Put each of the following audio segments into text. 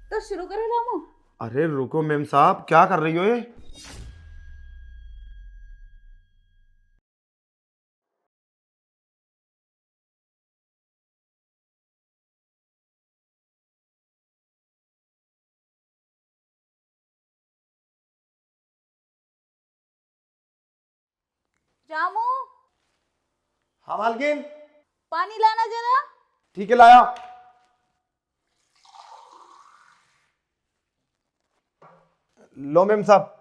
तो शुरू करो रामू। अरे रुको मेम साहब, क्या कर रही हो ये? रामू, हाँ मालकिन। पानी लाना जरा। ठीक है, लाया। लो मेम साहब।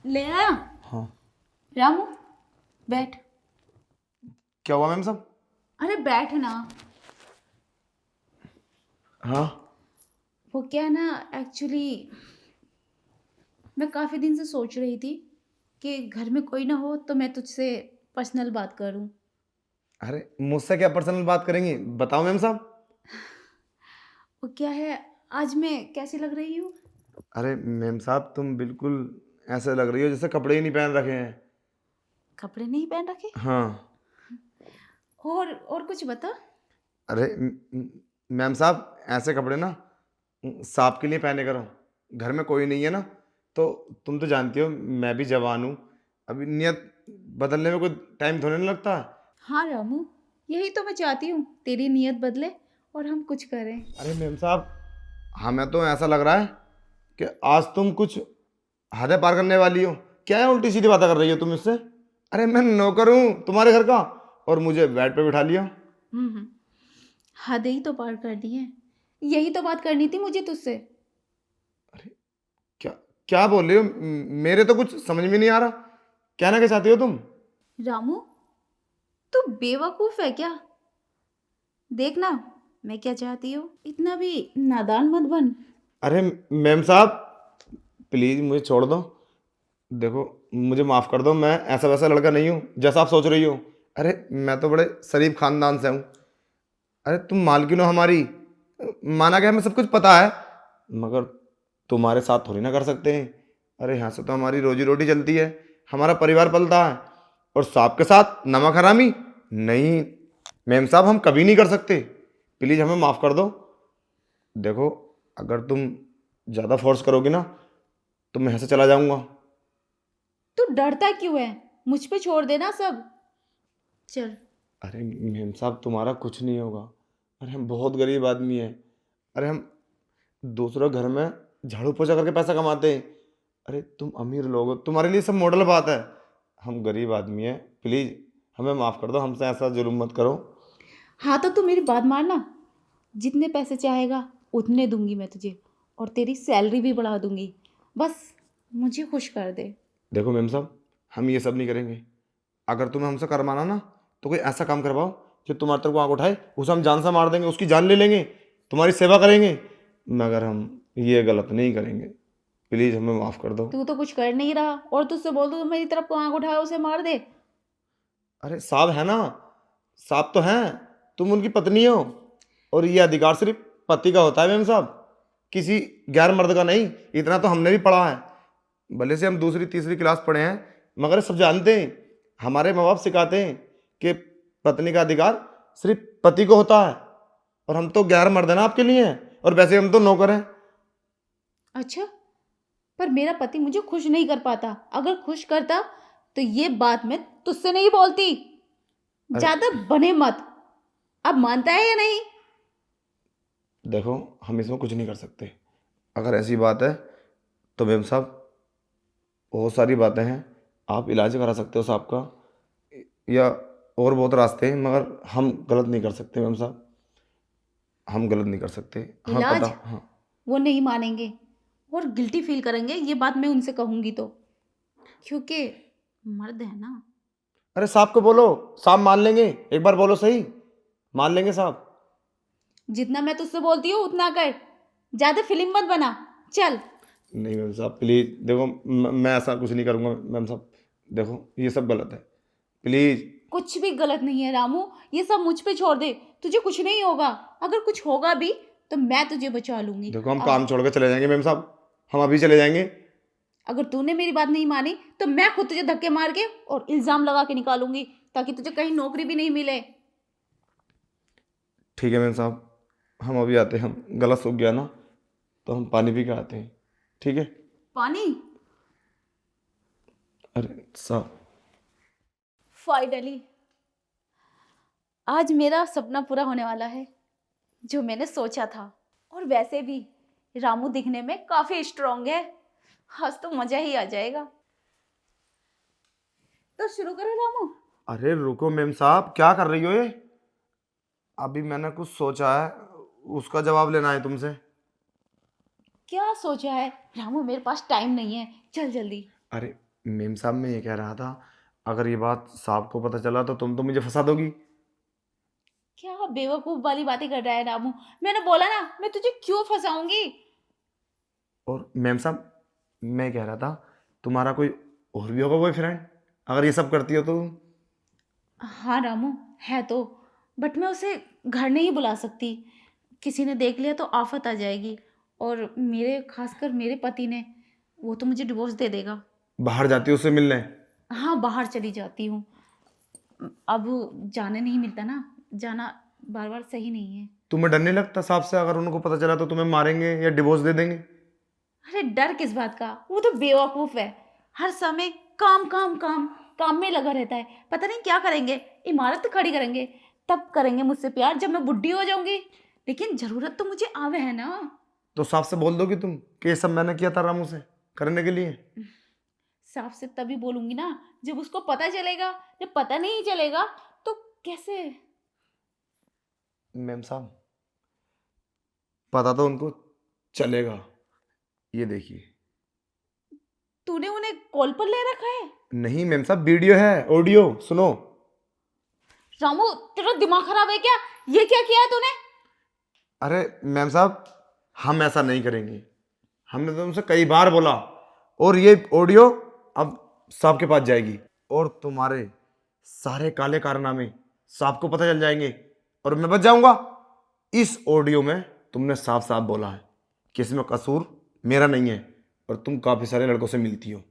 ले आया। हाँ। रामू, बैठ। क्या हुआ मेम साहब? अरे बैठ ना। हाँ। वो क्या ना, एक्चुअली मैं काफ़ी दिन से सोच रही थी कि घर में कोई ना हो तो मैं तुझसे पर्सनल बात करूं। अरे मुझसे क्या पर्सनल बात करेंगी, बताओ मेम साहब। वो क्या है, आज मैं कैसी लग रही हूँ? अरे मेम साहब, तुम बिल्कुल ऐसे लग रही हो जैसे कपड़े ही नहीं पहन रखे हैं। कपड़े नहीं पहन रखे? हाँ। और कुछ बता। अरे मैम साहब, ऐसे कपड़े ना सांप के लिए पहने करो। घर में कोई नहीं है ना, तो तुम तो जानती हो मैं भी जवान हूँ। अभी नियत बदलने में कोई टाइम थोड़े ना लगता है। हाँ रामू, यही तो मैं चाहती हूँ, तेरी नीयत बदले और हम कुछ करें। अरे मैम साहब, हमें तो ऐसा लग रहा है कि आज तुम कुछ हदें पार करने वाली हो। क्या है, उल्टी सीधी बातें कर रही हो तुम इससे? अरे मैं नौकर हूँ तुम्हारे घर का, और मुझे बेड पे बिठा लिया। हम्म। हदें ही तो पार कर दी है, यही तो बात करनी थी मुझे तुझसे। अरे क्या क्या बोल रही हो? मेरे तो कुछ समझ में नहीं आ रहा, कहना क्या चाहती हो तुम? रामू, तू बेवकूफ है क्या? देखना मैं क्या चाहती हूँ, इतना भी नादान मत बन। अरे मैम साहब, प्लीज़ मुझे छोड़ दो। देखो, मुझे माफ़ कर दो, मैं ऐसा वैसा लड़का नहीं हूँ जैसा आप सोच रही हो। अरे मैं तो बड़े शरीफ खानदान से हूँ। अरे तुम मालकिन हो हमारी, माना कि हमें सब कुछ पता है, मगर तुम्हारे साथ थोड़ी ना कर सकते हैं। अरे यहाँ से तो हमारी रोजी रोटी चलती है, हमारा परिवार पलता है, और सांप के साथ नमक हरामी नहीं। मैम साहब, हम कभी नहीं कर सकते। प्लीज़ हमें माफ़ कर दो। देखो, अगर तुम ज़्यादा फोर्स करोगे ना तो मैं यहाँ से चला जाऊँगा। तू डरता क्यों है? मुझ पे छोड़ देना सब। चल। अरे मेम साहब, तुम्हारा कुछ नहीं होगा। अरे हम बहुत गरीब आदमी हैं। अरे हम दूसरों घर में झाड़ू पोछा करके पैसा कमाते हैं। अरे तुम अमीर लोग हो, तुम्हारे लिए सब मॉडल बात है। हम गरीब आदमी हैं, प्लीज़ हमें माफ़ कर दो, हमसे ऐसा जुल्म मत करो। हाँ तो तू मेरी बात मानना, जितने पैसे चाहेगा उतने दूंगी मैं तुझे, और तेरी सैलरी भी बढ़ा दूंगी। बस मुझे खुश कर दे। देखो मैम साहब, हम ये सब नहीं करेंगे। अगर तुम्हें हमसे करवाना ना, तो कोई ऐसा काम करवाओ जो तुम्हारे तरफ को आँख उठाए, उसे हम जान से मार देंगे, उसकी जान ले लेंगे, तुम्हारी सेवा करेंगे, मगर हम ये गलत नहीं करेंगे। प्लीज़ हमें माफ़ कर दो। तू तो कुछ कर नहीं रहा और तुझसे बोल दो तो मेरी तरफ को आंख उठाए उसे मार दे। अरे साहब है ना, साहब तो हैं, तुम उनकी पत्नी हो, और ये अधिकार सिर्फ पति का होता है मैम साहब, किसी गैर मर्द का नहीं। इतना तो हमने भी पढ़ा है, भले से हम दूसरी तीसरी क्लास पढ़े हैं, मगर सब जानते हैं, हमारे माँ बाप सिखाते हैं कि पत्नी का अधिकार सिर्फ पति को होता है, और हम तो गैर मर्द है ना आपके लिए, और वैसे हम तो नौकर हैं। अच्छा, पर मेरा पति मुझे खुश नहीं कर पाता। अगर खुश करता तो ये बात मैं तुझसे नहीं बोलती। अरे ज्यादा बने मत। अब मानता है या नहीं? देखो, हम इसमें कुछ नहीं कर सकते। अगर ऐसी बात है तो मैम साहब, बहुत सारी बातें हैं, आप इलाज करा सकते हो साहब का, या और बहुत रास्ते हैं, मगर हम गलत नहीं कर सकते मैम साहब, हम गलत नहीं कर सकते। हमें पता। इलाज? हाँ। वो नहीं मानेंगे और गिल्टी फील करेंगे, ये बात मैं उनसे कहूंगी तो, क्योंकि मर्द है ना। अरे साहब को बोलो, साहब मान लेंगे, एक बार बोलो सही, मान लेंगे साहब। जितना मैं तुझसे बोलती हूँ उतना कर, ज्यादा फिल्म मत बना। चल। नहीं मैम साहब, प्लीज़ देखो, मैं ऐसा कुछ नहीं करूँगा मैम साहब। देखो ये सब गलत है, प्लीज़। कुछ भी गलत नहीं है रामू, ये सब मुझ पे छोड़ दे। तुझे कुछ नहीं होगा, अगर कुछ होगा भी तो मैं तुझे बचा लूंगी। देखो हम काम छोड़ के चले जाएंगे मैम साहब, हम अभी चले जाएंगे। अगर तूने मेरी बात नहीं मानी तो मैं खुद तुझे धक्के मार के और इल्जाम लगा के निकालूंगी, ताकि तुझे कहीं नौकरी भी नहीं मिले। ठीक है मैम साहब, हम अभी आते हैं, हम गलत सूख गया ना, तो हम पानी पी के आते हैं, ठीक है? पानी? अरे साहब, फाइनली आज मेरा सपना पूरा होने वाला है, जो मैंने सोचा था। और वैसे भी रामू दिखने में काफी स्ट्रांग है, आज तो मजा ही आ जाएगा। तो शुरू करो रामू। अरे रुको मेम साहब, क्या कर रही हो ये? अभी मैंने कुछ सोचा है, उसका जवाब लेना है तुमसे। क्या सोचा है रामू? मेरे पास टाइम नहीं है, चल जल्दी। अरे मेम साहब, मैं ये कह रहा था, अगर ये बात साहब को पता चला तो तुम तो मुझे फंसा दोगी। क्या बेवकूफ वाली बातें कर रहा है रामू? मैंने बोला ना, मैं तुझे क्यों फंसाऊंगी। और मेम साहब, मैं कह रहा था, तुम्हारा कोई और भी होगा बॉयफ्रेंड, अगर ये सब करती हो तो? हाँ रामू, है तो, बट मैं उसे घर नहीं बुला सकती। किसी ने देख लिया तो आफत आ जाएगी। और मेरे खासकर मेरे पति ने, वो तो मुझे डिवोर्स दे देगा। बाहर जाती हो उससे मिलने? हाँ, बाहर चली जाती हूँ। अब जाने नहीं मिलता ना, जाना बार बार सही नहीं है। तुम्हें डर नहीं लगता साहब से, अगर उनको पता चला तो तुम्हें मारेंगे या डिवोर्स दे देंगे? अरे डर किस बात का, वो तो बेवकूफ है। हर समय काम काम काम काम में लगा रहता है। पता नहीं क्या करेंगे, इमारत खड़ी करेंगे, तब करेंगे मुझसे प्यार जब मैं बुढ़ी हो जाऊंगी। लेकिन जरूरत तो मुझे आवे है ना। तो साहब से बोल दोगी तुम कि ये सब मैंने किया था रामू से करने के लिए? साफ से तभी बोलूंगी ना जब उसको पता चलेगा। जब पता नहीं चलेगा तो कैसे? मैम साहब, पता तो उनको चलेगा, ये देखिए। तूने उन्हें कॉल पर ले रखा है? नहीं मैम साहब, वीडियो है, ऑडियो सुनो। रामू, तेरा दिमाग खराब है क्या? ये क्या किया है तूने? अरे मैम साहब, हम ऐसा नहीं करेंगे, हमने तो तुमसे कई बार बोला। और ये ऑडियो अब साहब के पास जाएगी, और तुम्हारे सारे काले कारनामे साहब को पता चल जाएंगे, और मैं बच जाऊंगा। इस ऑडियो में तुमने साफ साफ बोला है कि इसमें कसूर मेरा नहीं है, और तुम काफी सारे लड़कों से मिलती हो,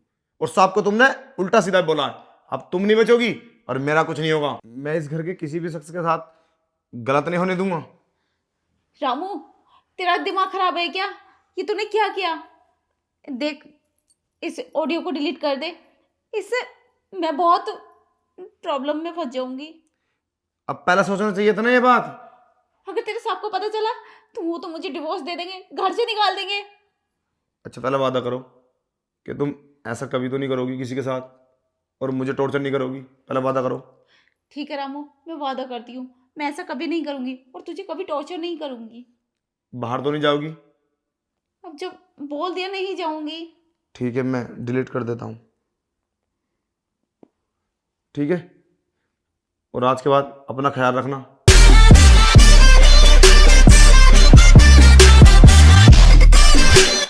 और साहब को तुमने उल्टा सीधा बोला है। अब तुम नहीं बचोगी और मेरा कुछ नहीं होगा। मैं इस घर के किसी भी शख्स के साथ गलत नहीं होने दूंगा। रामू, तेरा दिमाग खराब है क्या? ये तूने क्या किया? देख, इस ऑडियो को डिलीट कर दे। इससे मैं बहुत प्रॉब्लम में फंस जाऊंगी। अब पहले सोचना चाहिए था ना ये बात। अगर तेरे साहब को पता चला तो वो तो मुझे डिवोर्स दे देंगे, घर से निकाल देंगे। अच्छा, पहले वादा करो कि तुम ऐसा कभी तो नहीं करोगी किसी के साथ, और मुझे टॉर्चर नहीं करोगी। पहले वादा करो। ठीक है रामू, मैं वादा करती हूँ, मैं ऐसा कभी नहीं करूंगी और तुझे कभी टॉर्चर नहीं करूंगी। बाहर तो नहीं जाओगी? अब जब बोल दिया नहीं जाऊंगी। ठीक है, मैं डिलीट कर देता हूँ, ठीक है? और आज के बाद अपना ख्याल रखना।